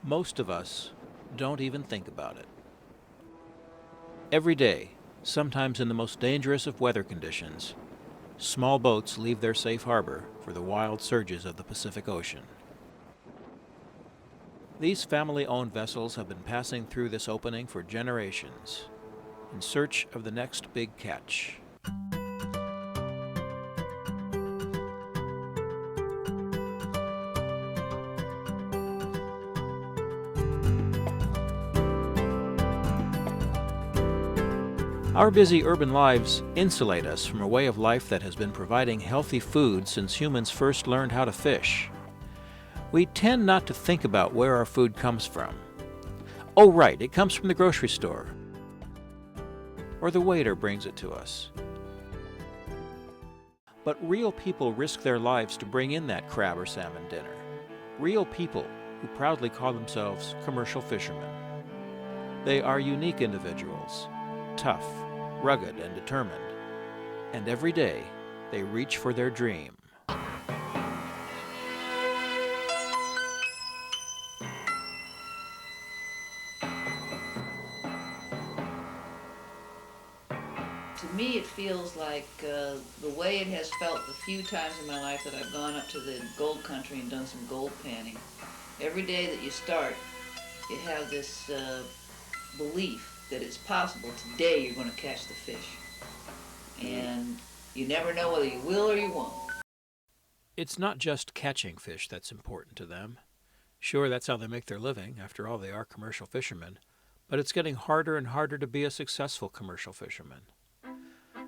Most of us don't even think about it. Every day, sometimes in the most dangerous of weather conditions, small boats leave their safe harbor for the wild surges of the Pacific Ocean. These family-owned vessels have been passing through this opening for generations, in search of the next big catch. Our busy urban lives insulate us from a way of life that has been providing healthy food since humans first learned how to fish. We tend not to think about where our food comes from. Oh, right, it comes from the grocery store. Or the waiter brings it to us. But real people risk their lives to bring in that crab or salmon dinner. Real people who proudly call themselves commercial fishermen. They are unique individuals, tough, rugged, and determined. And every day, they reach for their dream. To me, it feels like the way it has felt the few times in my life that I've gone up to the gold country and done some gold panning. Every day that you start, you have this belief that it's possible today you're going to catch the fish. And you never know whether you will or you won't. It's not just catching fish that's important to them. Sure, that's how they make their living. After all, they are commercial fishermen. But it's getting harder and harder to be a successful commercial fisherman.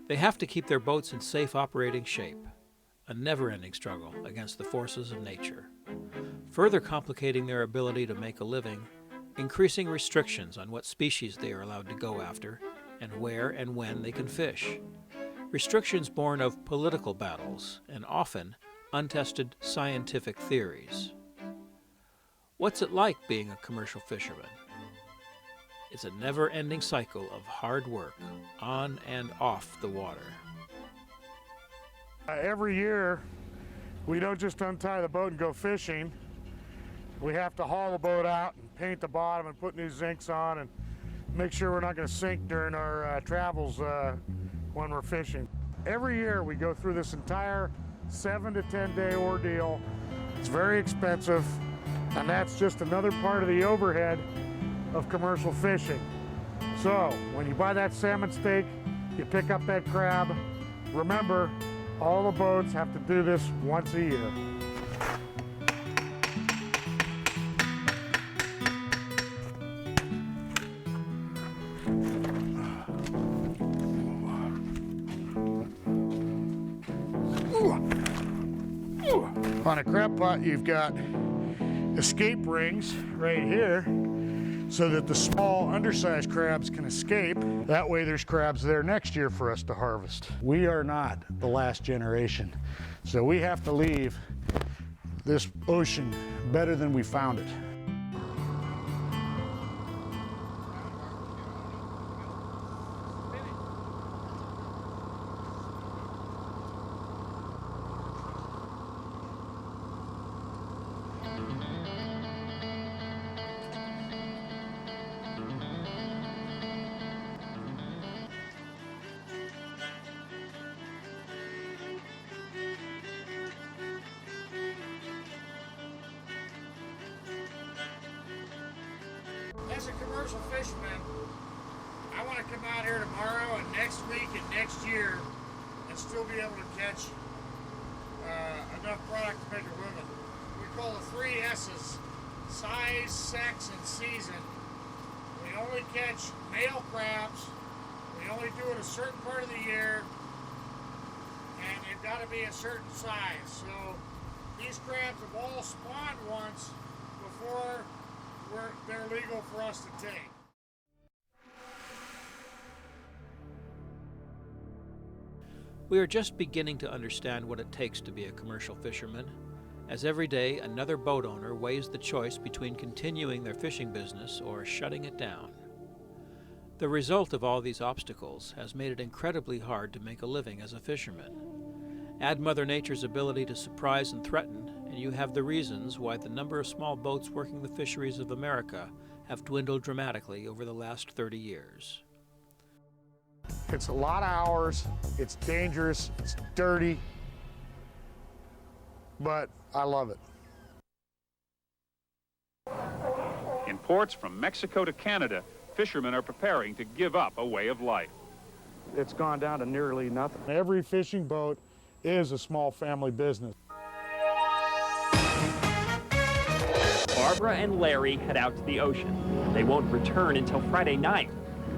They have to keep their boats in safe operating shape, a never-ending struggle against the forces of nature, further complicating their ability to make a living, increasing restrictions on what species they are allowed to go after and where and when they can fish. Restrictions born of political battles and often untested scientific theories. What's it like being a commercial fisherman? It's a never-ending cycle of hard work on and off the water. Every year, we don't just untie the boat and go fishing. We have to haul the boat out and paint the bottom and put new zincs on and make sure we're not going to sink during our travels when we're fishing. Every year we go through this entire 7 to 10 day ordeal. It's very expensive, and that's just another part of the overhead of commercial fishing. So when you buy that salmon steak, you pick up that crab, remember, all the boats have to do this once a year. On a crab pot, you've got escape rings right here so that the small undersized crabs can escape. That way there's crabs there next year for us to harvest. We are not the last generation, so we have to leave this ocean better than we found it. As a commercial fisherman, I want to come out here tomorrow and next week and next year and still be able to catch enough product to make a living. We call the 3 S's: size, sex, and season. We only catch male crabs. We only do it a certain part of the year, and they've got to be a certain size. So these crabs have all spawned once before they're legal for us to take. We are just beginning to understand what it takes to be a commercial fisherman, as every day another boat owner weighs the choice between continuing their fishing business or shutting it down. The result of all these obstacles has made it incredibly hard to make a living as a fisherman. Add Mother Nature's ability to surprise and threaten, and you have the reasons why the number of small boats working the fisheries of America have dwindled dramatically over the last 30 years. It's a lot of hours, it's dangerous, it's dirty, but I love it. In ports from Mexico to Canada, fishermen are preparing to give up a way of life. It's gone down to nearly nothing. Every fishing boat is a small family business. Barbara and Larry head out to the ocean. They won't return until Friday night.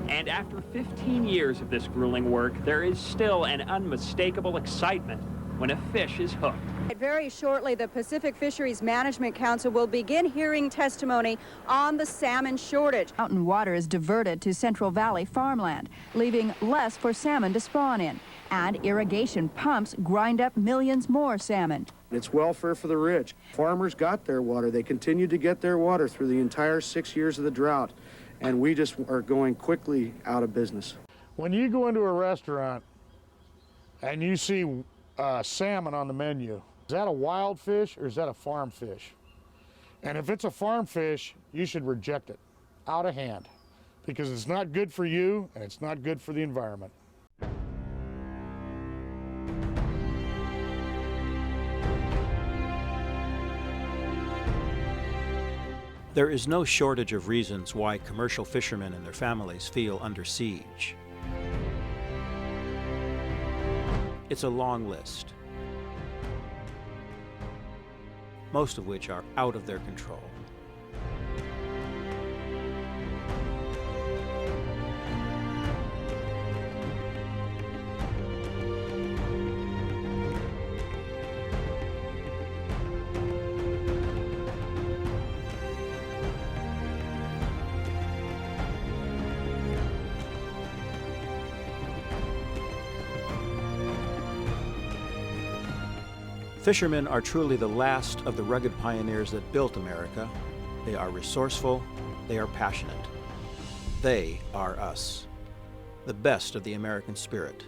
And after 15 years of this grueling work, there is still an unmistakable excitement when a fish is hooked. Very shortly, the Pacific Fisheries Management Council will begin hearing testimony on the salmon shortage. Mountain water is diverted to Central Valley farmland, leaving less for salmon to spawn in. And irrigation pumps grind up millions more salmon. It's welfare for the rich. Farmers got their water. They continued to get their water through the entire 6 years of the drought. And we just are going quickly out of business. When you go into a restaurant and you see salmon on the menu, is that a wild fish or is that a farm fish? And if it's a farm fish, you should reject it out of hand because it's not good for you and it's not good for the environment. There is no shortage of reasons why commercial fishermen and their families feel under siege. It's a long list, most of which are out of their control. Fishermen are truly the last of the rugged pioneers that built America. They are resourceful, they are passionate. They are us, the best of the American spirit.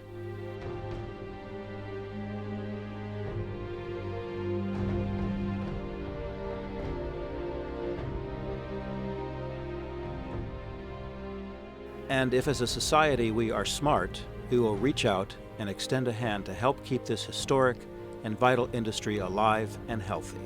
And if as a society we are smart, we will reach out and extend a hand to help keep this historic and vital industry alive and healthy.